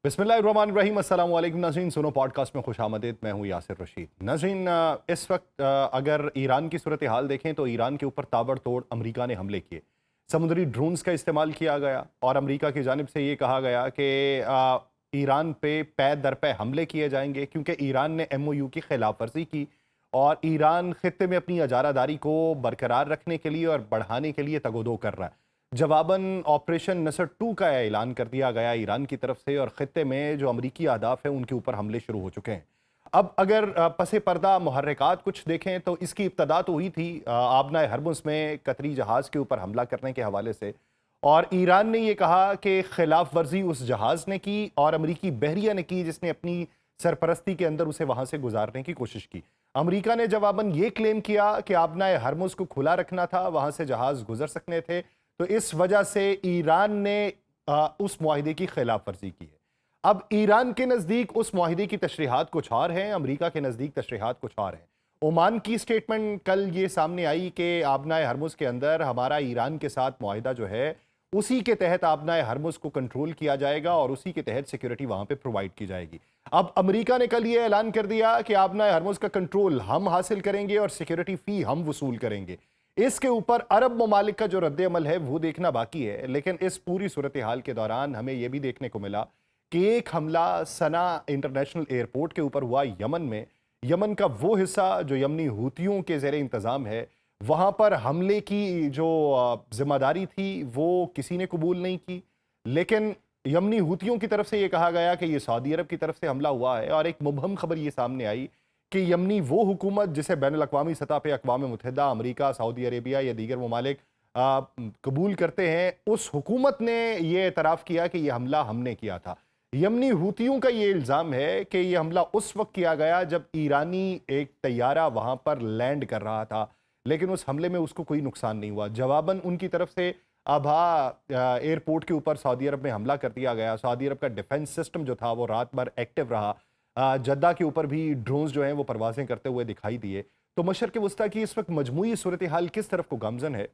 बिस्मिल्लाहिर्रहमानिर्रहीम। अस्सलाम वालेकुम नाज़रीन, सुनो पॉडकास्ट में खुशामदीद। मैं हूँ यासिर रशीद। नाज़रीन, इस वक्त अगर ईरान की सूरत हाल देखें तो ईरान के ऊपर ताबड़तोड़ अमेरिका ने हमले किए, समुद्री ड्रोन्स का इस्तेमाल किया गया और अमेरिका की जानिब से ये कहा गया कि ईरान पे पै दर पै हमले किए जाएंगे क्योंकि ईरान ने MOU की खिलाफ वर्जी की और ईरान खित्ते में अपनी अजारादारी को बरकरार रखने के लिए और बढ़ाने के लिए तगोदो कर रहा है। जवाबन ऑपरेशन नसर 2 का ऐलान कर दिया गया ईरान की तरफ से और खत्ते में जो अमरीकी अहदाफ है उनके ऊपर हमले शुरू हो चुके हैं। अब अगर पसे पर्दा मुहर्रिकात कुछ देखें तो इसकी इब्तदा तो हुई थी आबना हरमुज़ में कतरी जहाज़ के ऊपर हमला करने के हवाले से, और ईरान ने यह कहा कि खिलाफ वर्जी उस जहाज़ ने की और अमरीकी बहरिया ने की जिसने अपनी सरपरस्ती के अंदर उसे वहां से गुजारने की कोशिश की। अमरीका ने जवाबन ये क्लेम किया कि आबना हरमुज़ को खुला रखना था, वहां से जहाज़ गुजर सकने थे, तो इस वजह से ईरान ने उस मुआहिदे की खिलाफ वर्जी की है। अब ईरान के नज़दीक उस मुआहिदे की तशरीहात कुछ और हैं, अमरीका के नज़दीक तशरीहात कुछ और हैं। ओमान की स्टेटमेंट कल ये सामने आई कि आबना हरमुज़ के अंदर हमारा ईरान के साथ मुआहिदा जो है उसी के तहत आबना हरमुज़ को कंट्रोल किया जाएगा और उसी के तहत सिक्योरिटी वहां पे प्रोवाइड की जाएगी। अब अमरीका ने कल ये ऐलान कर दिया कि आबना हरमुज़ का कंट्रोल हम हासिल करेंगे और सिक्योरिटी फ़ी हम वसूल करेंगे। इसके ऊपर अरब ममालिक का जो रद्द अमल है वो देखना बाकी है, लेकिन इस पूरी सूरत हाल के दौरान हमें यह भी देखने को मिला कि एक हमला सना इंटरनेशनल एयरपोर्ट के ऊपर हुआ यमन में। यमन का वो हिस्सा जो यमनी हूतियों के ज़ेरे इंतज़ाम है, वहाँ पर हमले की जो जिम्मेदारी थी वो किसी ने कबूल नहीं की, लेकिन यमनी हूतियों की तरफ से ये कहा गया कि ये सऊदी अरब की तरफ से हमला हुआ है। और एक मुबहम खबर ये सामने आई कि यमनी वो हुकूमत जिसे बैनुल-अक़वामी सतह पे अक़वाम मुत्तहिदा, अमरीका, सऊदी अरेबिया या दीगर ममालिक कबूल करते हैं, उस हुकूमत ने ये एतराफ़ किया कि ये हमला हमने किया था। यमनी हूतियों का ये इल्ज़ाम है कि ये हमला उस वक्त किया गया जब ईरानी एक तैयारा वहाँ पर लैंड कर रहा था, लेकिन उस हमले में उसको कोई नुकसान नहीं हुआ। जवाबन उनकी तरफ से अबहा एयरपोर्ट के ऊपर सऊदी अरब में हमला कर दिया गया। सऊदी अरब का डिफेंस सिस्टम जो था वो रात भर एक्टिव रहा। जद्दा के ऊपर भी ड्रोन्स जो हैं वो परवाज़ें करते हुए दिखाई दिए। तो मशरिक़ वस्ता की इस वक्त मजमूई सूरत हाल किस तरफ को गामज़न है,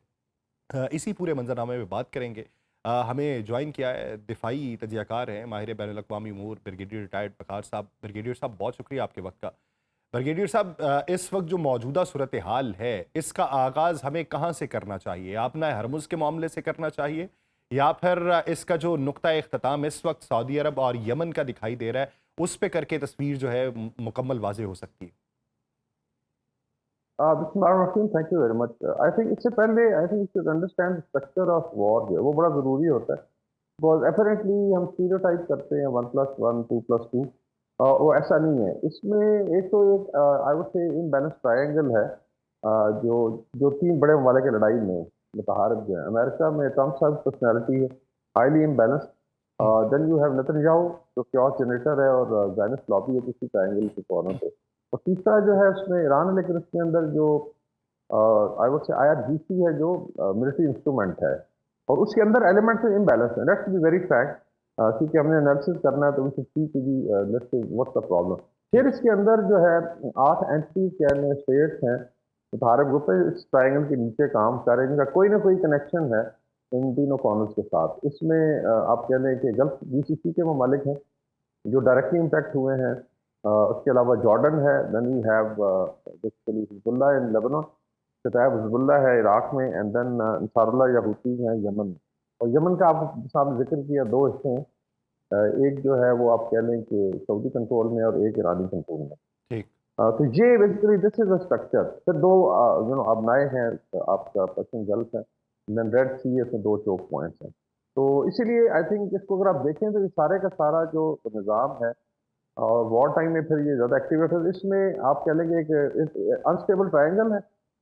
इसी पूरे मंजरनामे में बात करेंगे। हमें ज्वाइन किया है दिफाई तजियाकार हैं, माहिर बैनुल-अक़वामी उमूर, ब्रिगेडियर रिटायर्ड वक़ार साहब। ब्रिगेडियर साहब, बहुत शुक्रिया आपके वक्त का। ब्रिगेडियर साहब, इस वक्त जो मौजूदा सूरत हाल है इसका आगाज़ हमें कहाँ से करना चाहिए? आपना हरमुज़ के मामले से करना चाहिए या फिर इसका जो नुक्ता इख्तिताम इस वक्त सऊदी अरब और यमन का दिखाई दे रहा है उस पे करके तस्वीर जो है मुकम्मल वाज़े हो सकती है? बिस्मिल्लाहिर्रहमानिर्रहीम, thank you very much. I think इससे पहले आई think you should understand structure of war जो है वो बड़ा ज़रूरी होता है। बिकॉज़ एपरेंटली हम स्टीरियोटाइप करते हैं 1+1 2+2, वो ऐसा नहीं है। इसमें एक तो एक आई वुड से इम्बैलेंस ट्रायंगल है, जो जो 3 बड़े ममालिक की लड़ाई में मुतहारिब जो है। अमेरिका में ट्रम्प साहब पर्सनैलिटी है, highly imbalanced. Hmm, then you have Netanyahu जो क्योस जनरेटर है और ज़ायनिस्ट लॉबी है किसी ट्रायंगल के कोनों पे। और तीसरा जो है उसमें ईरान है, लेकिन उसके अंदर जो आई वुड से IRGC है जो मिलिट्री इंस्ट्रूमेंट है, और उसके अंदर एलिमेंट्स इम्बैलेंस है। लेट्स बी वेरी फ्रैंक, क्योंकि हमने एनालिसिस करना है तो we should see to be let's say what's the problem. फिर इसके अंदर जो है 8 एंटिटीज यानी स्टेट्स हैं, मुतहारिब ग्रुप है, इस ट्रायंगल के नीचे काम कर रहे हैं, जिनका कोई ना कोई कनेक्शन है इन तीनों कॉर्नर्स के साथ। इसमें आप कह लें कि गल्फ GCC के ममालिक हैं जो डायरेक्टली इम्पैक्ट हुए हैं। उसके अलावा जॉर्डन है, then we have basically Hezbollah in Lebanon, Kataib Hezbollah है इराक में, एंड देन अंसारुल्लाह या हूती हैं यमन में। और यमन का आप साहब जिक्र किया, 2 हिस्से हैं। एक जो है वो आप कह लें कि सऊदी कंट्रोल में और एक ईरानी कंट्रोल में। ठीक। तो ये basically this is a structure. फिर 2 आबनाएँ हैं, आपका पर्शियन गल्फ है, देन रेड सी है, इसमें 2 चोक पॉइंट्स हैं। तो इसीलिए आई थिंक इसको अगर आप देखें तो ये सारे का सारा जो निज़ाम है और वॉर टाइम में फिर ये ज़्यादा एक्टिवेट है। इसमें आप कह लेंगे एक अनस्टेबल ट्रायंगल है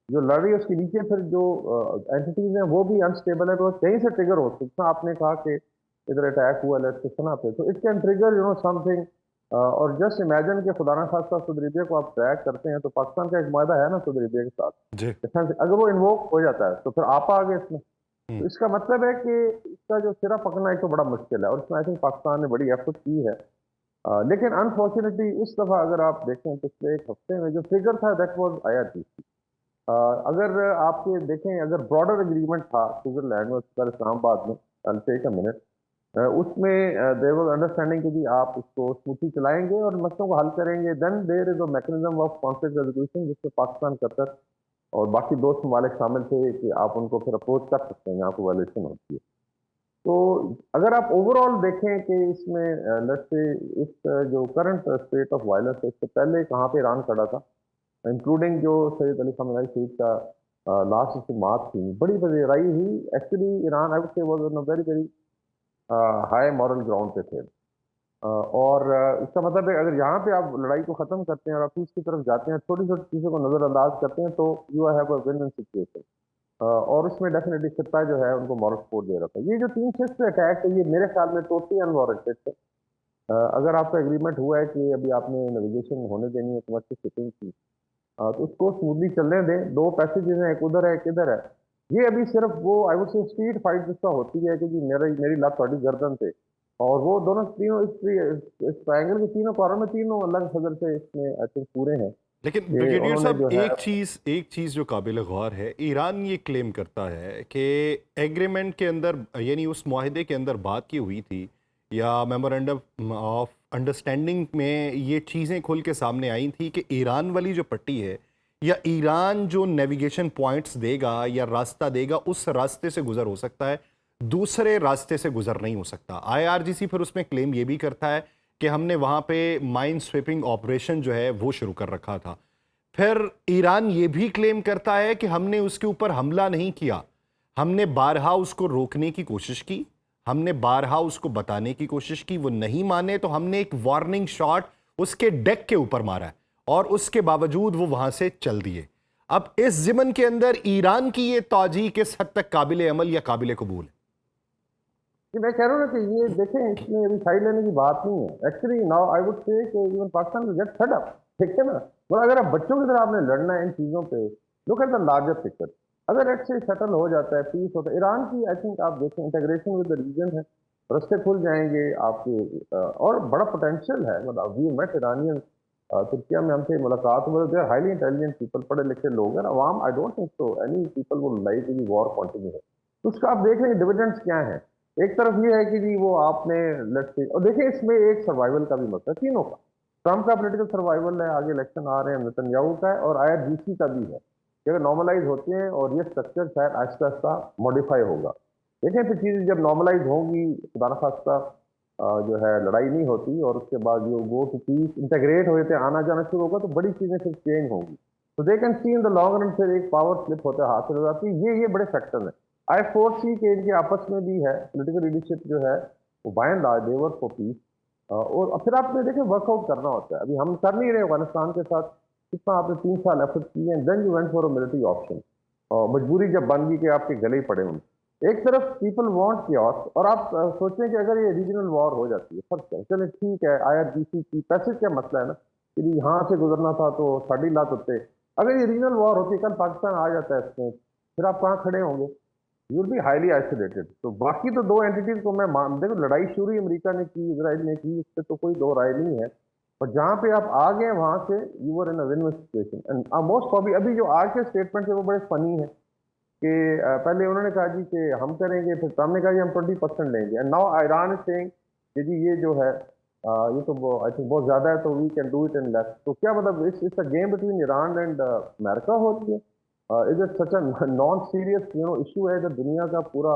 जो लड़ रही है, उसके नीचे फिर जो एंटिटीज हैं वो भी अनस्टेबल है, तो कहीं से ट्रिगर हो सकता है। आपने कहा कि इधर अटैक हुआ इलेक्ट्रिसिटी पे, तो इट कैन ट्रिगर समथिंग। और जस्ट इमेजिन कि खुदा ना खास्ता सऊदी अरबिया को आप ट्रैक करते हैं, तो पाकिस्तान का एक मायदा है ना सऊदी अरबिया के साथ जी। डिफेंस, अगर वो इन्वोक हो जाता है तो फिर आप आ गए इसमें। हुँ, तो इसका मतलब है कि इसका जो सिरा पकड़ना एक तो बड़ा मुश्किल है, और इसमें आई थिंक पाकिस्तान ने बड़ी एफर्ट की है। लेकिन अनफॉर्चुनेटली इस दफ़ा अगर आप देखें पिछले 1 हफ्ते में जो फिगर था दैट वाज़ IRGC। अगर आपके देखें, अगर ब्रॉडर एग्रीमेंट था स्विट्ज़रलैंड में, उसके बाद इस्लामाबाद में, I will take a minute. उसमें देयर वाज अंडरस्टैंडिंग कि जी आप उसको स्मूथली चलाएंगे और मसलों को हल करेंगे, then there is a mechanism of conflict resolution जिसमें पाकिस्तान, कतर और बाकी दोस्त ममालिक शामिल थे कि आप उनको फिर अप्रोच कर सकते हैं, यहाँ पर वायलेशन होती है। तो अगर आप ओवरऑल देखें कि इसमें लेट्स से इस जो करंट स्टेट ऑफ वायलेंस है, इससे पहले कहाँ पे ईरान खड़ा था, इंक्लूडिंग जो सैयद अली खamenei सईद का लास्ट से मार्च थी, बड़ी वजीराई हुई। एक्चुअली ईरान आई वुड से was on a very very high moral ground पे थे। और इसका मतलब है अगर यहाँ पे आप लड़ाई को ख़त्म करते हैं और आप पीस की तरफ जाते हैं, छोटी-छोटी चीज़ों को नज़रअंदाज करते हैं, तो you have a win win situation. और उसमें डेफिनेटली सत्ता जो है उनको मॉरल सपोर्ट दे रहा था। ये जो 3 शिफ्ट पे अटैक है, ये मेरे ख्याल में टोटली अनवारंटेड है। अगर आपका एग्रीमेंट हुआ है कि अभी आपने नेविगेशन होने देनी है कमर्शियल शिपिंग की, तो उसको स्मूथली चलने दें। 2 पैसेजेस हैं, एक उधर है, एक इधर है। ये अभी सिर्फ वो आई वुड से स्ट्रीट फाइट जिसका होती है कि जी मेरी लात ਤੁਹਾਡੀ गर्दन पे, और वो दोनों तीनों इस ट्रायंगल के तीनों कॉर्नर में तीनों अलग फजल से इसमें आई थिंक पूरे हैं लेकिन कि ब्रिगेडियर उन्होंने साहब जो है एक चीज जो काबिल गौर है, ईरान ये क्लेम करता है कि एग्रीमेंट के अंदर यानी उस मुआहदे के अंदर बात की हुई थी या मेमोरेंडम ऑफ अंडरस्टैंडिंग में ये चीज़ें खुल के सामने आई थी कि ईरान वाली जो पट्टी है या ईरान जो नेविगेशन पॉइंट्स देगा या रास्ता देगा उस रास्ते से गुजर हो सकता है, दूसरे रास्ते से गुजर नहीं हो सकता। आईआरजीसी फिर उसमें क्लेम ये भी करता है कि हमने वहाँ पे माइन स्वीपिंग ऑपरेशन जो है वो शुरू कर रखा था। फिर ईरान ये भी क्लेम करता है कि हमने उसके ऊपर हमला नहीं किया, हमने बारहा उसको रोकने की कोशिश की, हमने बारहा उसको बताने की कोशिश की, वो नहीं माने तो हमने एक वार्निंग शॉट उसके डेक के ऊपर मारा है और उसके बावजूद वो वहां से चल दिए। अब इस जिमन के अंदर ईरान की ये तौजीह किस हद तक काबिल अमल या काबिल कबूल है? कि मैं कह रहा हूँ ना कि ये देखें, इसमें अभी साइड लेने की बात नहीं है। एक्चुअली नाउ आई वुड से कि even Pakistan will get fed up, ठीक है ना। मतलब अगर आप बच्चों की तरह आपने लड़ना है इन चीज़ों पे, look at the larger picture. अगर लेट्स से सेटल हो जाता है, पीस होता है, ईरान की आई थिंक आप देखें इंटीग्रेशन विद द रीजन है, रास्ते खुल जाएंगे आपके। और बड़ा पोटेंशियल है। मतलब वी मेट ईरानियन, तुर्किया में हमसे मुलाकात हुई, they are highly intelligent people, पढ़े लिखे लोग हैं। अवाम I don't think so any people would like the war continue है। तो उसका आप देख लेंगे डिविडेंड्स क्या है। एक तरफ ये है कि जी वो आपने लेट्स से, और देखिए इसमें एक सर्वाइवल का भी मसला है तीनों का। ट्रम्प का पॉलिटिकल सर्वाइवल है, आगे इलेक्शन आ रहे हैं, नेतन्याहू का है, और आईआरजीसी का भी है कि अगर नॉर्मलाइज होते हैं और ये स्ट्रक्चर शायद आहिस्ता आहिस्ता मॉडिफाई होगा। देखें फिर चीज़ें जब नॉर्मलाइज होंगी, खुदा न खास्ता जो है लड़ाई नहीं होती, और उसके बाद जो गो टू पीस इंटीग्रेट हो जाते आना जाना शुरू होगा, तो बड़ी चीज़ें फिर चेंज होंगी। तो they can see in the long run फिर एक पावर स्लिप होता है, हासिल हो जाती है। ये बड़े फैक्टर हैं। आई फोर सी के इनके आपस में भी है पॉलिटिकल लीडरशिप जो है वो by and large they're for peace. और फिर आपने देखें वर्कआउट करना होता है। अभी हम कर नहीं रहे अफगानिस्तान के साथ, कितना आपने 3 साल एफर्ट किए, and then you went for a military option. और मजबूरी जब बन गई कि आपके गले ही पड़े हों। एक तरफ पीपल वांट कियोस, और आप सोचें कि अगर ये रीजनल वॉर हो जाती है, फर्स्ट है चले ठीक है, आईआरजीसी की पैसेज क्या मसला है ना कि जी यहाँ से गुजरना था तो 3.5 लाख होते। अगर ये रीजनल वॉर होती, कल पाकिस्तान आ जाता है इसमें, फिर आप कहाँ खड़े होंगे? You will be highly isolated. तो बाकी तो 2 एंटिटीज को मैं मान, देखो लड़ाई शुरू ही अमेरिका ने की, इजराइल ने की, इस पे तो कोई दो राय नहीं है। और जहाँ पे आप आ गए वहां से you were in a win win situation. And most probably अभी जो आज के स्टेटमेंट है वो बड़े फनी है कि पहले उन्होंने कहा जी कि हम करेंगे, फिर सामने कहा जी हम 20% लेंगे, and now Iran is saying कि जी ये जो है ये तो आई थिंक बहुत ज्यादा है, तो we can do it in less. तो क्या मतलब it's a game between Iran and America हो रही है? Is it such a non serious issue है जब दुनिया का पूरा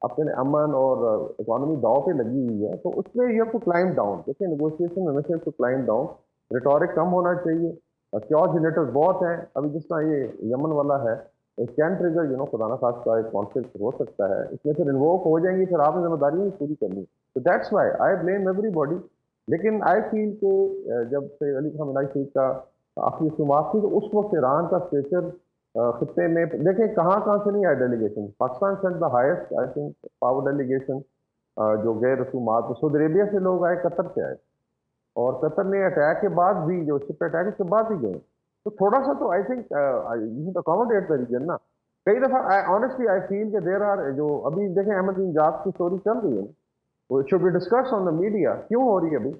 अपने अमन और इकोनॉमी दाव पे लगी हुई है? तो उसमें you have to climb down. देखिए नेगोशिएशन में हमेशा टू क्लाइम डाउन, रिटोरिक कम होना चाहिए। क्योर जनरेटर्स बहुत हैं। अभी जिस तरह ये यमन वाला है, इट कैन ट्रिगर खुदा ना खास्ता एक कॉन्फ्लिक्ट हो सकता है, इसमें फिर इन्वोक हो जाएंगी, फिर आपने जिम्मेदारी नहीं पूरी करनी। तो that's why I blame everybody. लेकिन आई फील के जब से अली खamenei सईद का आखिरी शुमात थी, तो उस वक्त ईरान का स्टेचर खत्ते में देखें कहाँ कहाँ से नहीं आए delegation. Pakistan sent the highest I think power delegation, जो गैर रसूमात, तो सऊदी अरेबिया से लोग आए, कतर से आए, और कतर ने अटैक के बाद भी, जो शिप अटैक के बाद भी गए। तो थोड़ा सा तो I think you accommodate the region ना। कई दफा ऑनेस्टली आई फील कि देर आर, जो अभी देखें अहमद बिन जास की स्टोरी चल रही है, वो should be discuss on the media. क्यों हो रही है अभी?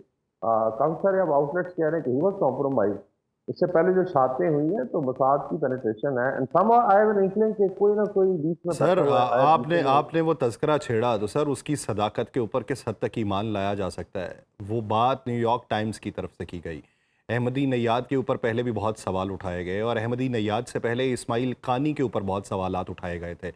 काफी सारे अब आउटलेट्स कह रहे हैं कि ही वाज कॉम्प्रोमाइज। इससे पहले जो शातें हुई हैं तो मसाद की पेनिट्रेशन है, and somehow I have an inkling कि कोई ना कोई बीच में सर फंसा हुआ है शायद आपने उनके लिए। आपने वो तज़किरा छेड़ा तो सर उसकी सदाकत के ऊपर किस हद तक ईमान लाया जा सकता है? वो बात न्यूयॉर्क टाइम्स की तरफ से की गई। अहमदी नैयाद के ऊपर पहले भी बहुत सवाल उठाए गए और अहमदी नैयाद से पहले इस्माइल कानी के ऊपर बहुत सवालात उठाए गए थे।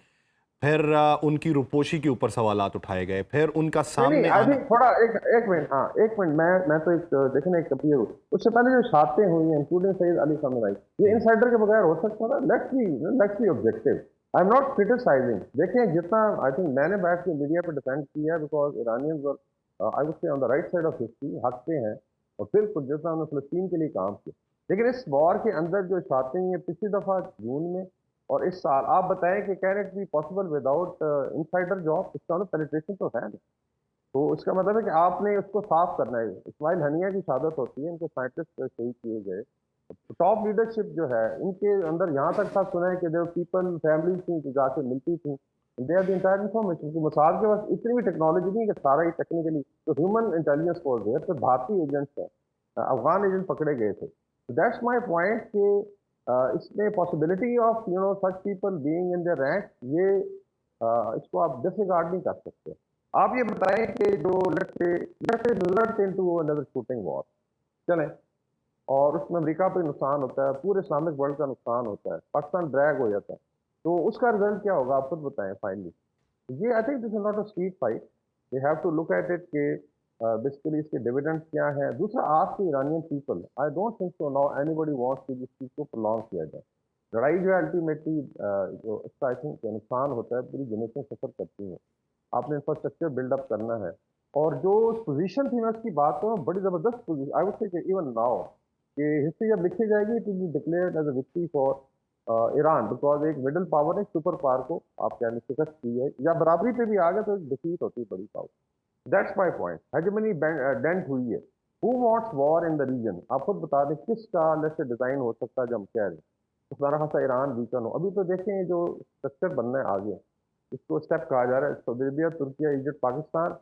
फिर उनकी रुपोशी के ऊपर सवालात उठाए गए, फिर उनका नहीं, सामने आई आना। थिंक थोड़ा एक एक मिनट, हाँ एक मिनट, मैं तो एक देखें ना, एक अपील, उससे पहले जो शातें हुई हैं इंक्लूडिंग सैयद अली खamenei, ये हम्म, इनसाइडर के बगैर हो सकता था? Let's be objective. I am not criticizing. देखें जितना आई थिंक मैंने बैठ के मीडिया पे डिफेंड किया है, because Iranians were I would से on the right side of history, हक पे हैं, और बिल्कुल जितना उन्होंने फलस्तीन के लिए काम किया। लेकिन इस वॉर के अंदर जो शातें हुई हैं पिछली दफा जून में और इस साल, आप बताएं कि can it be possible without insider job? इसका पेनिट्रेशन तो है ना। तो इसका मतलब है कि आपने उसको साफ करना है। इस्माइल हनिया की शहादत होती है, इनके साइंटिस्ट शहीद किए गए। टॉप लीडरशिप जो है इनके अंदर यहाँ तक था, सुना है कि जो पीपल फैमिली थी जो जाके मिलती थी, they are the entire information की। मसाद के पास इतनी भी टेक्नोलॉजी नहीं है कि सारा ही टेक्निकली, तो ह्यूमन इंटेलिजेंस फोर्स है, फिर भारतीय एजेंट्स हैं, अफगान एजेंट पकड़े गए थे। दैट्स माई पॉइंट कि इसमें possibility of such people being in their rank, ये इसको आप डिसरिगार्ड नहीं कर सकते। आप ये बताएं कि जो let's say result into another shooting war चलें, और उसमें अमेरिका पे नुकसान होता है, पूरे इस्लामिक वर्ल्ड का नुकसान होता है, पाकिस्तान ड्रैग हो जाता है, तो उसका रिजल्ट क्या होगा आप खुद बताएं फाइनली। ये I think this is not a street fight, they have to look at it कि बेसिकली इसके डिविडेंड्स क्या हैं। दूसरा, आज के Iranian people, I don't think so now anybody wants कि इस चीज़ को प्रोलॉन्ग किया जाए। लड़ाई जो है अल्टीमेटली जो इसका आई थिंक नुकसान होता है, पूरी जनरेशन सफर करती है। आपने इंफ्रास्ट्रक्चर बिल्डअप करना है, और जो पोजीशन थी, मैं उसकी बात करूँ, बड़ी ज़बरदस्त position I would say even now, कि हिस्ट्री जब लिखी जाएगी to be declared as a victory for Iran, because एक मिडिल पावर ने सुपर पावर को आप कहने शिकस्त की है, या बराबरी पे भी आ गया तो एक डिफीट होती है बड़ी power. That's my point. Hegemony dent हुई है। Who wants war in the region? आप खुद बता दें किसका से डिजाइन हो सकता है, जो हम कह रहे हैं उसमें खासा ईरान वीकन हो। अभी तो देखें जो स्ट्रक्चर बनना है आगे, इसको स्टेप कहा जा रहा है, Saudi Arabia, Türkiye, Egypt, Pakistan,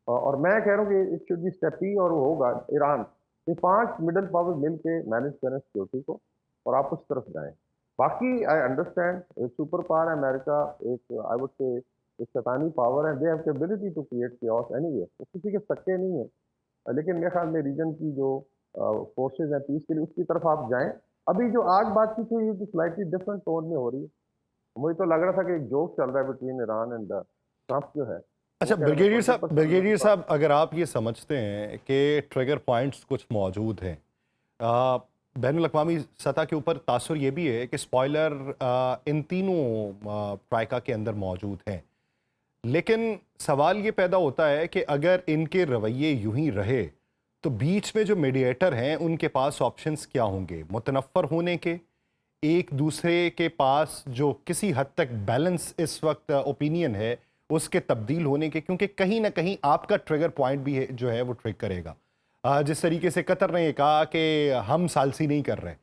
और मैं कह रहा हूँ कि इट शुड बी स्टेप ही, और वो होगा ईरान। ये 5 मिडिल पावर मिल के मैनेज करें सिक्योरिटी को, और आप उस तरफ जाएं। बाकी आई अंडरस्टैंड, एक सुपर पावर है अमेरिका, एक आई वुड से एक शैतानी पावर है, they have ability to create chaos anyway, वो किसी के सक्के नहीं है। लेकिन मेरे ख्याल में रीजन की जो फोर्सेज हैं पीस के लिए, उसकी तरफ आप जाएं। अभी जो आज बातचीत हुई है तो स्लाइटली डिफरेंट टोन में हो रही है। मुझे तो लग रहा था कि एक जोक चल रहा है बिटवीन ईरान एंड ट्रंप जो है, वो अच्छा कह रहा था ब्रिगेडियर 20% साहब, अगर आप ये समझते हैं कि ट्रिगर पॉइंट्स कुछ मौजूद हैं, बैनुल अक़वामी सतह के ऊपर तासुर ये भी है कि स्पॉयलर इन तीनों ट्राइका के अंदर मौजूद हैं, लेकिन सवाल ये पैदा होता है कि अगर इनके रवैये यूं ही रहे तो बीच में जो मीडिएटर हैं उनके पास ऑप्शंस क्या होंगे? मुतनफ़र होने के, एक दूसरे के पास जो किसी हद तक बैलेंस इस वक्त ओपिनियन है उसके तब्दील होने के, क्योंकि कहीं ना कहीं आपका ट्रिगर पॉइंट भी है जो है वो ट्रिग करेगा। जिस तरीके से कतर ने कहा कि हम सालसी नहीं कर रहे,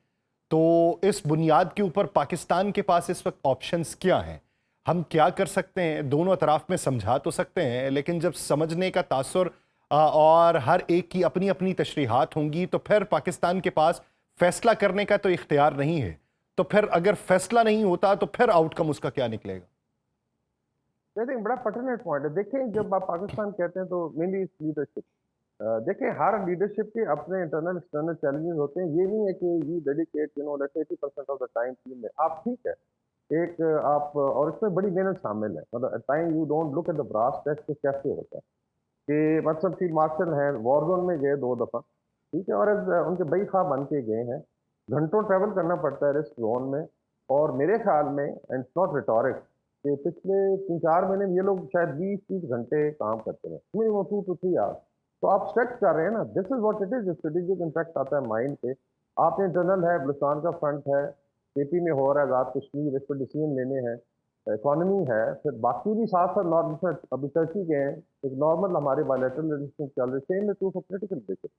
तो इस बुनियाद के ऊपर पाकिस्तान के पास इस वक्त ऑप्शंस क्या हैं? हम क्या कर सकते हैं? दोनों अतराफ में समझा तो सकते हैं, लेकिन जब समझने का तासुर और हर एक की अपनी अपनी तशरीहात होंगी तो फिर पाकिस्तान के पास फैसला करने का तो इख्तियार नहीं है। तो फिर अगर फैसला नहीं होता तो फिर आउटकम उसका क्या निकलेगा? आई थिंक बड़ा पर्टिनेंट पॉइंट है। देखें, जब आप पाकिस्तान कहते हैं तो मेनली इस लीडरशिप, देखें हर लीडरशिप के अपने इंटरनल एक्सटर्नल चैलेंजेस होते हैं। ये नहीं है कि you dedicate let's 80% of the time team में आप, ठीक है, एक आप, और इसमें बड़ी मेहनत शामिल है, मतलब time you don't look at the brass tacks के कैसे होता है कि मतलब फील्ड मार्शल हैं, वॉर जोन में गए 2 दफा, ठीक है, और उनके बई खा बन के गए हैं, घंटों ट्रैवल करना पड़ता है रिस्क जोन में। और मेरे ख्याल में, एंड इट्स नॉट रिटोरिक, कि पिछले 3-4 महीने में ये लोग शायद 20-30 घंटे काम करते हैं, मिनिमम 2 to 3 आवर्स। तो आप स्ट्रेच कर रहे हैं ना, this is what it is. Strategic impact आता है माइंड पे। आप इंटरनल है, बलुस्तान का फ्रंट है, केपी में हो रहा है, आजाद कश्मीर, इस पर डिसीजन लेने हैं, इकोनॉमी है, फिर बाकी भी साथ साथ नॉर्थ में अभी टर्की के हैं, एक नॉर्मल हमारे बायलैटरल रिलेशन चल रहे, same to for political basis.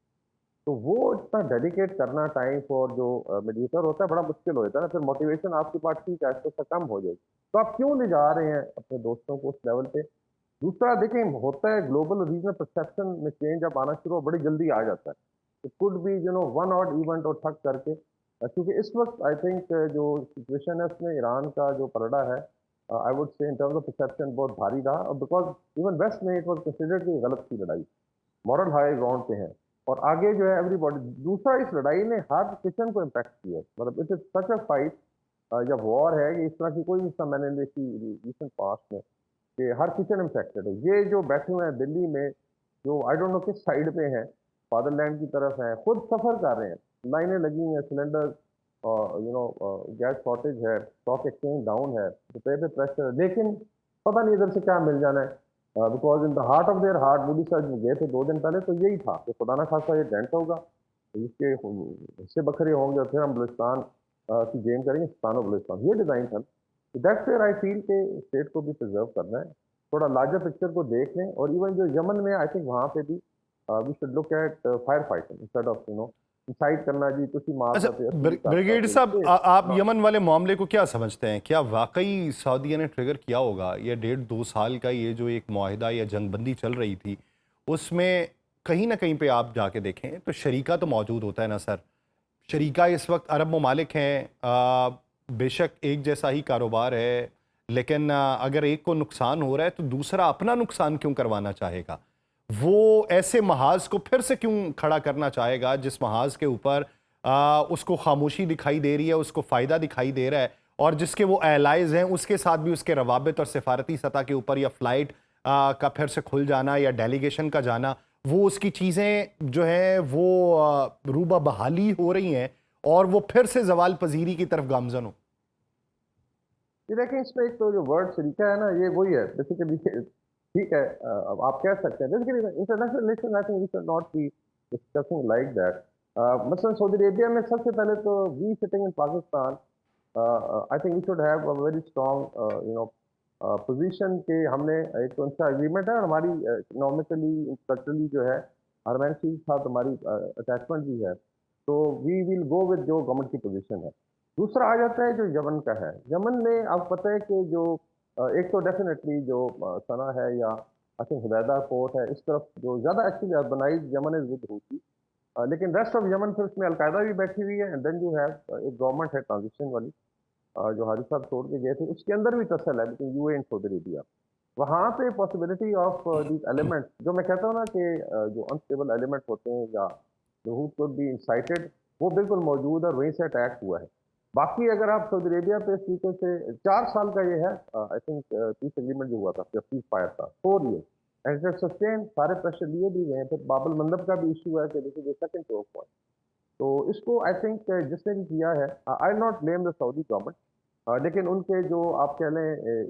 तो वो इतना डेडिकेट करना टाइम फॉर जो मेडिएटर होता है बड़ा मुश्किल हो जाता है ना। फिर मोटिवेशन आपके पास ठीक है, इससे कम हो जाएगी, तो आप क्यों ले जा रहे हैं अपने दोस्तों को उस लेवल पे? दूसरा देखें, होता है ग्लोबल रीजनल परसेप्शन में चेंज अब आना शुरू, बड़ी जल्दी आ जाता है। It could be one odd event और ठग करके क्योंकि इस वक्त आई थिंक जो सिचुएशन है उसमें ईरान का जो पलड़ा है, आई वुड से इन टर्म्स ऑफ परसेप्शन बहुत भारी रहा, और बिकॉज इवन वेस्ट में इट वॉज कंसिडर्ड कि गलत थी लड़ाई, मॉरल हाई ग्राउंड पे है। और आगे जो है एवरीबॉडी, दूसरा इस लड़ाई ने हर किचन को इम्पैक्ट किया, मतलब it is such a fight या वॉर है कि इस तरह की कोई हिस्सा मैंने देखी रिसेंट पास्ट में कि हर किचन इम्पैक्टेड है। ये जो बैठे हुए हैं दिल्ली में, जो आई डोंट नो किस साइड पे हैं, फादरलैंड की तरफ हैं, खुद सफ़र कर रहे हैं, लाइनें लगी हुई हैं, सिलेंडर, गैस शॉर्टेज है, स्टॉक एक्सचेंज डाउन है, रुपये पे प्रेशर है, लेकिन पता नहीं इधर से क्या मिल जाना है। Because in the heart of their heart, Modi साहब जो गए थे 2 दिन पहले, तो यही था कि खुदा ना खासा ये डेंट होगा, तो इसके हिस्से बखरे होंगे और फिर हम बलूचिस्तान की गेम करेंगे, पाकिस्तान और बलूचिस्तान, ये डिज़ाइन था। दैट्स वेयर आई फील के स्टेट को भी प्रिजर्व करना है, थोड़ा लार्जर पिक्चर को देख लें। और इवन जो यमन में, आई थिंक वहाँ पे भी we should look at fire fighting instead of incite करना जी तुसी मार अच्छा, दो असली ब्रिगेड साहब, ये आप हाँ। यमन वाले मामले को क्या समझते हैं? क्या वाकई सऊदीया ने ट्रिगर किया होगा? ये 1.5-2 साल का ये जो एक मुआहिदा या जंगबंदी चल रही थी, उसमें कहीं ना कहीं पे आप जाके देखें तो शरीका तो मौजूद होता है ना सर। शरीका इस वक्त अरब ममालिक हैं, बेशक एक जैसा ही कारोबार है, लेकिन अगर एक को नुकसान हो रहा है तो दूसरा अपना नुकसान क्यों करवाना चाहेगा? वो ऐसे महाज को फिर से क्यों खड़ा करना चाहेगा जिस महाज के ऊपर उसको खामोशी दिखाई दे रही है, उसको फ़ायदा दिखाई दे रहा है, और जिसके वो एलाइज हैं उसके साथ भी उसके रवाबित और सिफारती सतह के ऊपर या फ्लाइट का फिर से खुल जाना या डेलीगेशन का जाना, वो उसकी चीज़ें जो है वो रूबा बहाली हो रही हैं और वो फिर से जवाल पजीरी की तरफ गामजन हो। ये देखें, इसमें एक तो जो वर्ड शरीका है ना, ये वही है बेसिकली। ठीक है, अब आप कह सकते हैं basically international relation, I think we should not be discussing like that. मसलन सऊदी अरेबिया में सबसे पहले तो we sitting in Pakistan, I think we should have a very strong position के हमने एक तो उनका एग्रीमेंट है, और हमारी इकोनॉमिकली इंस्ट्रक्चरली जो है हरमैन के साथ हमारी अटैचमेंट भी है, तो वी विल गो विद जो गवर्नमेंट की पोजीशन है। दूसरा आ जाता है जो यमन का है। यमन में आपको पता है कि जो एक तो डेफिनेटली जो सना है या आई थिंक हुदैदा पोर्ट है, इस तरफ जो ज़्यादा actually urbanise Yemen is with Houthi, लेकिन रेस्ट ऑफ यमन फिर उसमें अलकायदा भी बैठी हुई है, एंड देन यू हैव एक गवर्नमेंट है ट्रांजिशन वाली, जो हारिस साहब छोड़ के गए थे, उसके अंदर भी टसल है between UAE and Saudi Arabia. वहाँ पे पॉसिबिलिटी ऑफ दीज एलिमेंट्स, जो मैं कहता हूँ ना कि जो अनस्टेबल एलिमेंट होते हैं या जो हु कुड बी इंसाइटेड, वो बिल्कुल मौजूद है और वहीं से अटैक हुआ है। बाकी अगर आप सऊदी अरेबिया पे इस तरीके से 4 साल का ये है, आई थिंक पीस एग्रीमेंट जो हुआ था, जब पीस फायर था 4 ईयर, एंड इट सस्टेन, सारे प्रेशर लिए भी गए हैं। फिर बाबल मंदब का भी इशू है कि this is second choke point. तो इसको आई थिंक जिसने भी किया है, I not blame the Saudi government, लेकिन उनके जो आप कह लें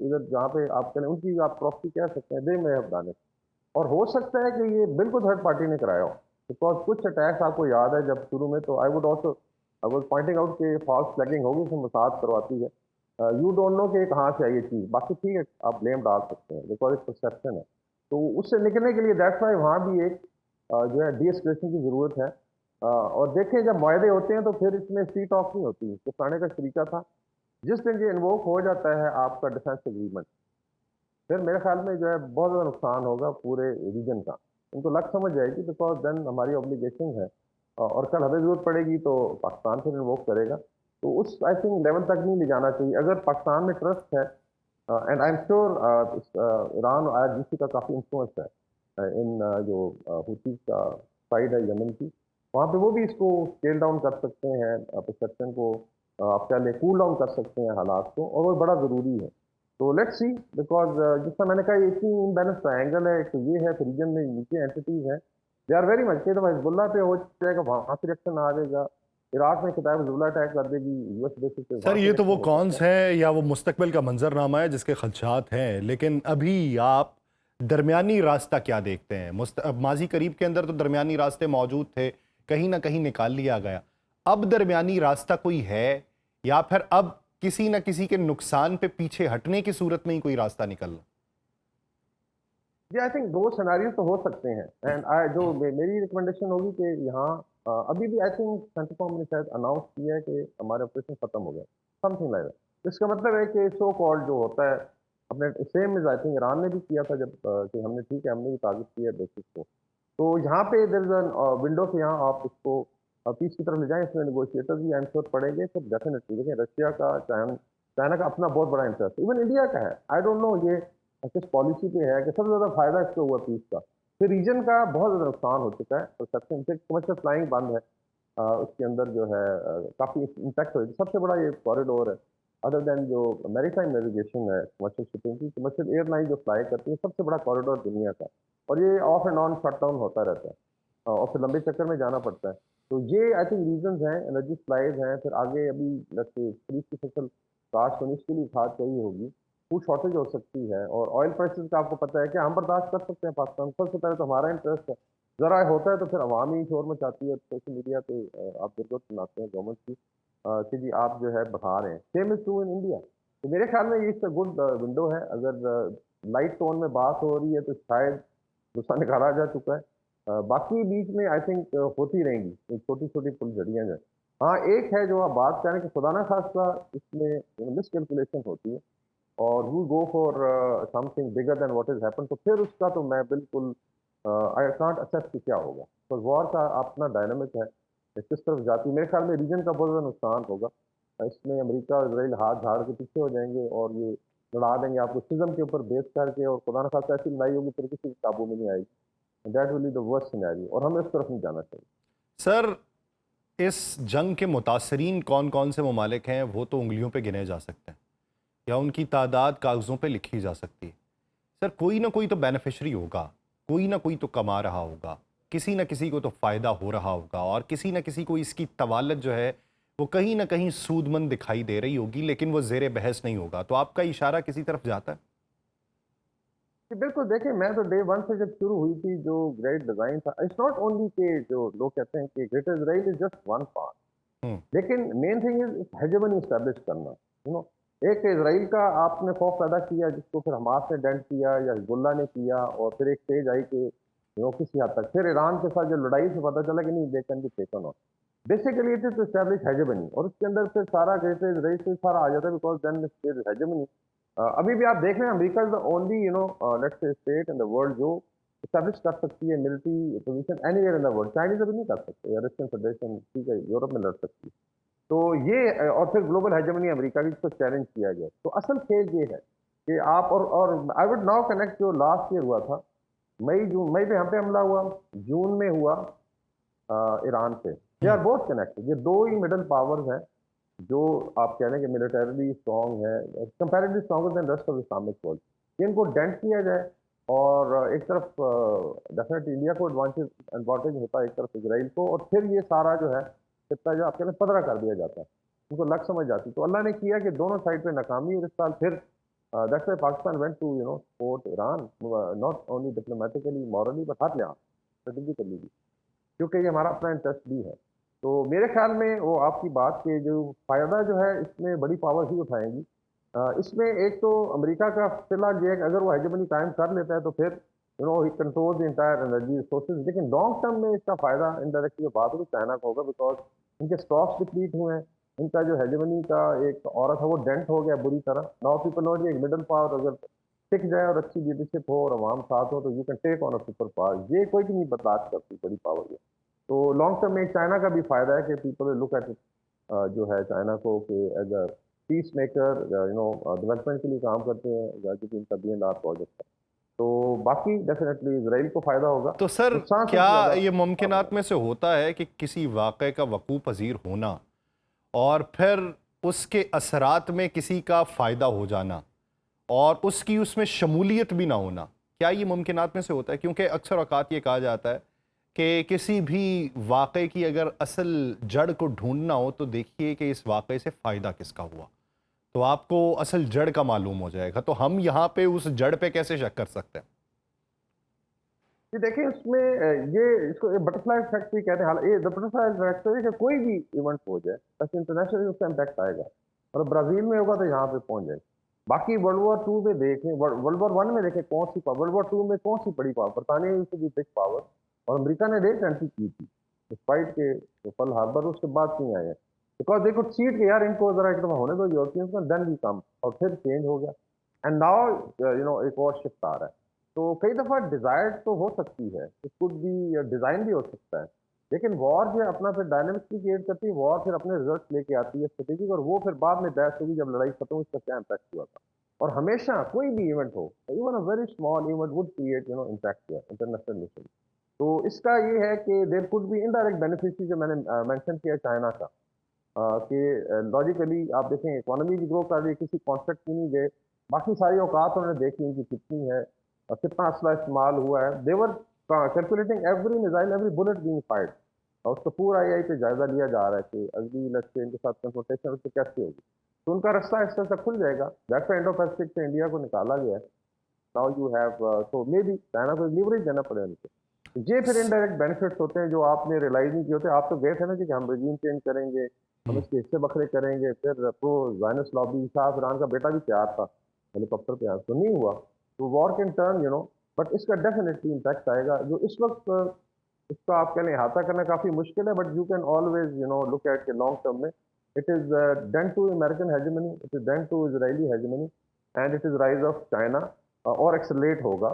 इधर जहाँ पे आप कह लें उनकी आप प्रॉपर्टी कह सकते हैं, दे में have done it। और हो सकता है कि ये बिल्कुल थर्ड पार्टी ने कराया हो, बिकॉज कुछ अटैक्स आपको याद है जब शुरू में, तो आई वाज पॉइंटिंग आउट कि फॉल्स फ्लैगिंग होगी, उसमें मसाद करवाती है। यू डोंट नो कि कहाँ से आई ये चीज़, बाकी ठीक है आप ब्लेम डाल सकते हैं, बिकॉज एक परसेप्शन है। तो उससे निकलने के लिए दैट्स वाई वहाँ भी एक जो है डी एस्केलेशन की ज़रूरत है। और देखें जब माहदे होते हैं तो फिर इसमें सीट ऑफ नहीं होती, तो फलाने का तरीका था। जिस दिन ये इन्वोक हो जाता है आपका डिफेंस एग्रीमेंट, फिर मेरे ख्याल में जो है बहुत ज़्यादा नुकसान होगा पूरे रीजन का। उनको लग समझ जाएगी, बिकॉज देन हमारी ऑब्लिगेशन है, और कल हमें ज़रूरत पड़ेगी तो पाकिस्तान फिर इन्वोक करेगा। तो उस आई थिंक लेवल तक नहीं ले जाना चाहिए। अगर पाकिस्तान में ट्रस्ट है, and I am sure Iran और आईआरजीसी का काफ़ी इंफ्लुएंस है इन जो हूथी का साइड है यमन की, वहाँ पे वो भी इसको स्केल डाउन कर सकते हैं, परसेप्शन को आप क्या लें कूल डाउन कर सकते हैं हालात को, और वो बड़ा ज़रूरी है। तो लेट्स सी, बिकॉज जिस तरह मैंने कहा ये इतनी इनबैलेंस ट्रायंगल है, एक तो ये है, फिर रीजन में नीचे एंटिटीज हैं, दे आर वेरी मच, तो हिजबुल्लाह पे हो जाएगा, वहाँ से रिएक्शन आ जाएगा। इराक में कताब हिजबुल्लाह अटैक कर देगी यूएस बेसिस पे, सर वहाँ से ये तो वो रिएक्शन हो सकता कौन्स है। हैं या वो मुस्तकबिल का मंजरनामा है जिसके खदशात हैं, लेकिन अभी आप दरमियानी रास्ता क्या देखते हैं? अब माजी करीब के अंदर तो दरमियानी रास्ते मौजूद थे, कहीं ना कहीं निकाल लिया गया। अब दरमियानी रास्ता कोई है, या फिर अब किसी न किसी के नुकसान पे पीछे हटने की सूरत में ही कोई रास्ता निकलना? जी, आई थिंक दो सिनारियो तो हो सकते हैं, एंड आई जो मेरी रिकमेंडेशन होगी कि यहाँ अभी भी आई थिंक सेंट्रल ने शायद अनाउंस किया है कि हमारे ऑपरेशन खत्म हो गए, समथिंग लाइक दैट। इसका मतलब है कि सो कॉल्ड जो होता है अपने same is, I think Iran ने भी किया था जब कि हमने ठीक है हमने भी तारीफ किया बेसिस को। तो यहाँ पे देयर इज एन विंडो से यहाँ आप इसको पीस की तरफ ले जाएं, इसमें नेगोशिएटर्स भी आई एम श्योर पड़ेंगे। तो डेफिनेटली देखिए, रशिया का, चाइना का अपना बहुत बड़ा इंटरेस्ट, इवन इंडिया का है। आई डोंट नो ये किस पॉलिसी पे है कि सबसे ज़्यादा फायदा इसको हुआ पीस का। फिर रीजन का बहुत ज़्यादा नुकसान हो चुका है, परसेप्शन से कमर्शियल फ्लाइंग बंद है। उसके अंदर जो है काफ़ी इम्पैक्ट हो, सबसे बड़ा ये कॉरिडोर है। अदर देन जो मैरीटाइम नेविगेशन है, कमर्शियल शिपिंग की, कमर्शियल एयरलाइन जो फ्लाई करती है, सबसे बड़ा कॉरिडोर दुनिया का। और ये of and on shut down होता रहता है, और फिर लंबे चक्कर में जाना पड़ता है। तो ये आई थिंक रीजंस हैं, एनर्जी सप्लाईज हैं। फिर आगे अभी खरीफ की फसल काश्त होनी, इसके लिए खाद चाहिए होगी, फूड शॉर्टेज हो सकती है, और ऑयल प्राइसेस का आपको पता है कि हम बर्दाश्त कर सकते हैं पाकिस्तान। सबसे पहले तो हमारा इंटरेस्ट है, ज़रा होता है तो फिर अवाम ही शोर मचाती है सोशल मीडिया पे। आप बिल्कुल सुनाते हैं गवर्नमेंट की कि जी आप जो है बढ़ा रहे हैं। Same is true in India. तो मेरे ख्याल में ये इसका गुड विंडो है। अगर लाइट टोन में बात हो रही है तो शायद गुस्सा निकाला जा चुका है। बाकी बीच में आई थिंक होती रहेंगी छोटी छोटी फुलझड़ियाँ जो हैं। हाँ, एक है जो आप बात करें कि खुदा ना खास्ता इसमें मिसकैलकुलेशन होती है, और you go for something bigger than what is happen, तो फिर उसका तो मैं बिल्कुल आई कांट एक्सेप्ट कि क्या होगा। तो वॉर का अपना डायनामिक है, किस तरफ जाती है। मेरे ख्याल में रीजन का बहुत ज़्यादा नुकसान होगा। इसमें अमेरिका और इसराइल हाथ झाड़ के पीछे हो जाएंगे, और ये लड़ा देंगे आपको सिज्म के ऊपर बेस करके, और खुदा न खास्ता ऐसी लड़ाई होगी फिर किसी के काबू में नहीं आएगी। That will be the worst scenario, और हमें उस तरफ नहीं जाना चाहिए। सर, इस जंग के मुतासरीन कौन कौन से ममालिक हैं वो तो उंगलियों पे गिने जा सकते हैं, या उनकी तादाद कागज़ों पे लिखी जा सकती है। सर, कोई ना कोई तो बेनिफिशरी होगा, कोई ना कोई तो कमा रहा होगा, किसी ना किसी को तो फ़ायदा हो रहा होगा, और किसी ना किसी को इसकी तवालत जो है वो कहीं ना कहीं सूदमंद दिखाई दे रही होगी, लेकिन वो ज़ेर बहस नहीं होगा। तो आपका इशारा किसी तरफ जाता है? जी, बिल्कुल। देखिए, मैं तो डे वन से जब शुरू हुई थी जो ग्रेट डिज़ाइन था, इट्स नॉट ओनली कि जो लोग कहते हैं कि great Israel is just one part, hmm. लेकिन main thing is hegemony establish करना, एक इज़राइल का आपने खौफ पैदा किया, जिसको फिर हमास ने डेंट किया या हिज़बुल्लाह ने किया, और फिर एक स्टेज आई कि किसी हद तक फिर ईरान के साथ जो लड़ाई से पता चला कि नहीं, they can be taken on. Basically it is to establish hegemony, और उसके अंदर फिर सारा ग्रेट इज़राइल से सारा आ जाता है, because then there is hegemony. अभी भी आप देख रहे हैं, America is the only let's say state in the world जो एस्टैब्लिश कर सकती है military position anywhere in the world. Chinese अभी नहीं कर सकते, या रशियन फेडरेशन ठीक है यूरोप में लड़ सकती है। तो ये और फिर ग्लोबल हेजेमनी अमेरिका की, जिसको चैलेंज किया गया। तो असल खेल ये है कि आप, और आई वुड नाउ कनेक्ट जो लास्ट ईयर हुआ था, मई पे हम पे हमला हुआ, जून में हुआ ईरान पे। They are both connected. ये दो ही मिडल पावर्स हैं जो आप कह रहे हैं कि मिलिटरीली स्ट्रांग है, comparatively stronger than rest of Islamic world. इनको डेंट किया जाए, और एक तरफ डेफिनेटली इंडिया को एडवांटेज एडवांटेज होता है, एक तरफ इजराइल को, और फिर ये सारा जो है कितना जो आप कह रहे हैं पदरा कर दिया जाता है, उनको लग समझ जाती। तो अल्लाह ने किया कि दोनों साइड पे नाकामी, और इस साल फिर that's why Pakistan went to support Iran, not only diplomatically morally but हर लिहाज स्ट्रेटेजिकली भी, क्योंकि ये हमारा अपना इंटरेस्ट भी है। तो मेरे ख्याल में वो आपकी बात के जो फ़ायदा जो है इसमें बड़ी पावर ही उठाएँगी। इसमें एक तो अमेरिका का फिलहाल ये है कि अगर वो हेजेमनी कायम कर लेता है तो फिर ही control the entire energy resources. लेकिन लॉन्ग टर्म में इसका फ़ायदा इनडायरेक्टली जो बात होगी चाइना को होगा, बिकॉज़ इनके स्टॉक्स डिप्लीट हुए हैं। इनका जो हेजेमनी का एक ऑरा था वो डेंट हो गया बुरी तरह। नाउ पीपल नो कि एक मिडल पावर अगर टिक जाए और अच्छी लीडरशिप हो और अवाम साथ हो, तो you can take on a super power. ये कोई भी नहीं बर्दाश्त करती बड़ी पावर ये। तो लॉन्ग टर्म में चाइना का भी फायदा है कि पीपल लुक एट इट, जो है चाइना को कि as a peace maker, development के लिए काम करते हैं, जो कि इनका BNR प्रोजेक्ट है। तो बाकी डेफिनेटली इसराइल को फायदा होगा। तो सर, नुकसान क्या सबसे ज्यादा ये पाकिस्तान मुमकिनात को में से होता है कि किसी वाक़े का वक़ूअ पज़ीर होना और फिर उसके असरात में किसी का फ़ायदा हो जाना और उसकी उसमें शमूलियत भी ना होना, क्या ये मुमकिनात में से होता है? क्योंकि अक्सर औक़ात ये कहा जाता है कि किसी भी वाक़े की अगर असल जड़ को ढूंढना हो तो देखिए कि इस वाक़े से फ़ायदा किसका हुआ, तो आपको असल जड़ का मालूम हो जाएगा। तो हम यहाँ पे उस जड़ पे कैसे शक कर सकते हैं? ये देखिए, उसमें ये इसको बटरफ्लाई इफेक्ट भी कहते हैं। हाल ये बटरफ्लाई इफेक्ट तो है कि कोई भी इवेंट हो जाए, बस इंटरनेशनली उसका इम्पैक्ट आएगा, और ब्राजील में होगा तो यहाँ पे पहुंच जाए। बाकी वर्ल्ड वॉर 2 में देखें, वर्ल्ड वॉर 1 में देखें कौन सी पावर, वर्ल्ड वॉर 2 में कौन सी बड़ी पावर, बरतानिया used to be big power, और अमेरिका ने लेट एंट्री की थी डिस्पाइट के पर्ल हार्बर, उसके बाद क्यों आए हैं, बिकॉज दे कुड सी कि यार इनको जरा एक दफा होने दो यूरोपियंस में, देन वी कम, और फिर चेंज हो गया। एंड नाउ एक और शिफ्ट आ रहा है। तो कई दफ़ा डिज़ायर तो हो सकती है, इट कुड बी डिज़ाइन भी हो सकता है। लेकिन वॉर जो है अपना फिर डायनेमिक्स भी क्रिएट करती है, वॉर फिर अपने रिजल्ट लेके आती है स्ट्रेटेजिक, और वो फिर बाद में बहस होगी जब लड़ाई खत्म हुई इसका क्या इम्पैक्ट हुआ था। और हमेशा कोई भी इवेंट हो, even a very small event would create impact हुआ इंटरनेशनल रिलेशन। तो इसका ये है कि there could be indirect beneficiary, जो मैंने मेंशन किया चाइना का, कि लॉजिकली आप देखें इकोनॉमी भी ग्रो कर रही है, किसी कॉन्फ्लिक्ट में नहीं गए, बाकी सारी औकात उन्होंने देखी उनकी कितनी है और कितना असला इस्तेमाल हुआ है। They were calculating every missile, every bullet being fired, और उसका पूरा आई पे जायजा लिया जा रहा है कि अगली लक्ष्य से इनके साथ कंफ्रंटेशन उससे कैसे होगी। तो उनका रास्ता इस तरह से खुल जाएगा। दैट्स इंडो पैसिफिक से इंडिया को निकाला गया है। Now you have, so may be China को लीवरेज देना पड़ेगा उनको। ये फिर इनडायरेक्ट बेनिफिट्स होते हैं जो आपने रियलाइज नहीं किए होते। आप तो गए थे ना जी कि हम रेजीम चेंज करेंगे, हम इसके हिस्से बखरे करेंगे, फिर pro Zionist lobby, Shah Iran का बेटा भी तैयार था हेलीकॉप्टर पे आया, तो नहीं हुआ। तो वॉर कैन टर्न, बट इसका डेफिनेटली इम्पैक्ट आएगा जो इस वक्त इसका आप कह लें अहाता करना काफ़ी मुश्किल है, but you can always look at के लॉन्ग टर्म में it is done to American hegemony, it is done to Israeli hegemony, and it is rise of China, और एक्सेलरेट होगा।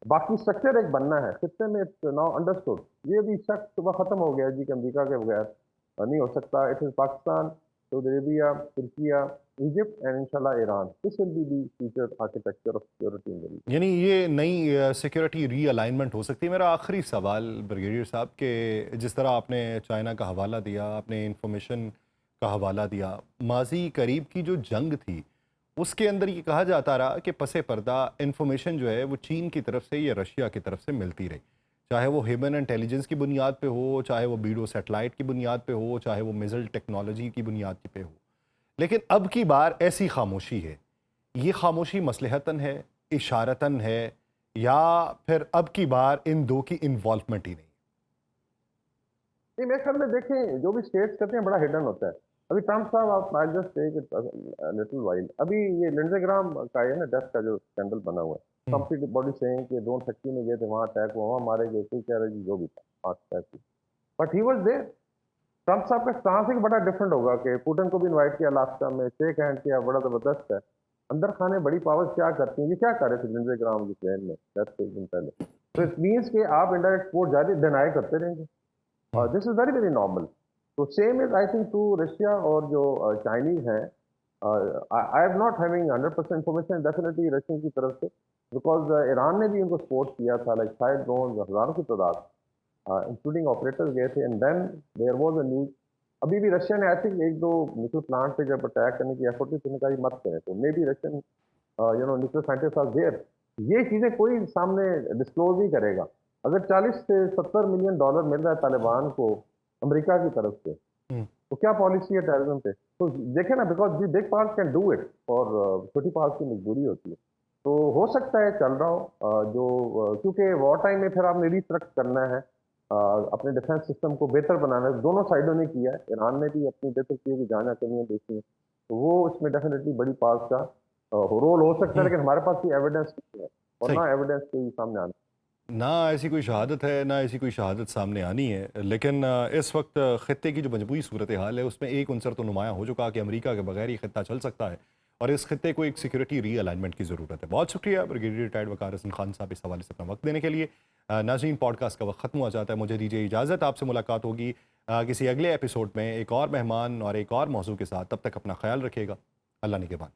बाकी स्ट्रक्चर एक बनना है सिस्टम में, इट्स नाउ अंडरस्टूड। ये भी शक सुबह खत्म हो गया जी कि अमेरिका के बगैर नहीं हो सकता। It is Pakistan, Saudi Arabia, Turkiye, Egypt and इंशाल्लाह Iran. This will be the future architecture of security in the region. यानी ये नई सिक्योरिटी रीअलाइनमेंट हो सकती है। मेरा आखिरी सवाल ब्रिगेडियर साहब, के जिस तरह आपने चाइना का हवाला दिया, आपने इंफॉर्मेशन का हवाला दिया, माजी करीब की जो जंग थी उसके अंदर ये कहा जाता रहा कि पसे पर्दा इंफॉर्मेशन जो है वो चीन की तरफ से या रशिया की तरफ से मिलती रही, चाहे वो ह्यूमन इंटेलिजेंस की बुनियाद पे हो, चाहे वो बीडो सैटेलाइट की बुनियाद पे हो, चाहे वो मिसाइल टेक्नोलॉजी की बुनियाद पे हो। लेकिन अब की बार ऐसी खामोशी है। ये खामोशी मसलहतन है, इशारतन है, या फिर अब की बार इन दो की इन्वॉल्वमेंट ही नहीं? नहीं, मेरे ख्याल में देखें जो भी स्टेट्स करते हैं बड़ा हिडन होता है। अभी ट्रम्प साहब, आप I just take it little while, अभी ये लिंडसे ग्राहम का है ना डेथ का जो स्कैंडल बना हुआ है, हम्म, कंप्लीट बॉडी सेइंग कि ड्रोन फैक्ट्री में गए थे, वहाँ अटैक हुआ, वहाँ मारे गए, कोई कह रहा है जी जो भी था, 5 अटैक हुए, but he was there. Trump साहब का स्टांस ही बड़ा डिफरेंट होगा कि पुतिन को भी इनवाइट किया, अलास्का में शेक हैंड किया, बड़ा ज़बरदस्त है। अंदर खाने बड़ी पावर्स क्या करती हैं, ये क्या कर रहे थे लिंडसे ग्राहम की प्लेन में डेथ से एक दिन पहले। तो इट मीन्स कि आप इंडायरेक्ट सपोर्ट जारी डिनाई करते रहेंगे। Hmm, this is very very normal. तो same is I think to Russia और जो चाइनीज हैं। I have not having 100% information definitely Russian की तरफ से, बिकॉज ईरान ने भी उनको सपोर्ट किया था, लाइक शायद ड्रोन हज़ारों की तादाद इंक्लूडिंग ऑपरेटर्स गए थे, and then there was a news. अभी भी रशिया ने आई थिंक एक दो न्यूक्लियर प्लांट पे जब अटैक करने की एफर्ट की, कहा मत करें, तो maybe Russian nuclear scientist are there. ये चीज़ें कोई सामने डिस्क्लोज नहीं करेगा। अगर 40 से 70 मिलियन डॉलर मिल रहा है तालिबान को अमेरिका की तरफ से, हम्म। तो क्या पॉलिसी है टेररिज्म पे? तो देखें ना, because the big powers can do it, और छोटी पावर्स की मजबूरी होती है। तो हो सकता है चल रहा हो, क्योंकि वॉर टाइम में फिर आपने रिस्ट्रक्ट करना है, अपने डिफेंस सिस्टम को बेहतर बनाना है। दोनों साइडों ने किया है, ईरान ने भी अपनी बेहतर की होगी, जहाँ जहाँ कमियाँ देखी हैं, तो वो इसमें डेफिनेटली बड़ी पावर्स का रोल हो सकता है, हम्म, लेकिन हमारे पास कोई एविडेंस नहीं है, और सही। ना एविडेंस कोई सामने आना। ना ऐसी कोई शहादत है, ना ऐसी कोई शहादत सामने आनी है, लेकिन इस वक्त ख़ित्ते की जो मजबूरी सूरत हाल है उसमें एक अंसर तो नुमाया हो चुका कि अमेरिका के बगैर ये खित्ता चल सकता है, और इस खित्ते को एक सिक्योरिटी रीअलाइनमेंट की ज़रूरत है। बहुत शुक्रिया ब्रिगेडियर रिटायर्ड वक़ार हसन खान साहब इस हवाले से अपना वक्त देने के लिए। नाज़रीन, पॉडकास्ट का वक्त ख़त्म हो जाता है, मुझे दीजिए इजाज़त। आपसे मुलाकात होगी किसी अगले एपिसोड में एक और मेहमान और एक और मौजू के साथ। तब तक अपना ख्याल रखिएगा। अल्लाह निगहबान।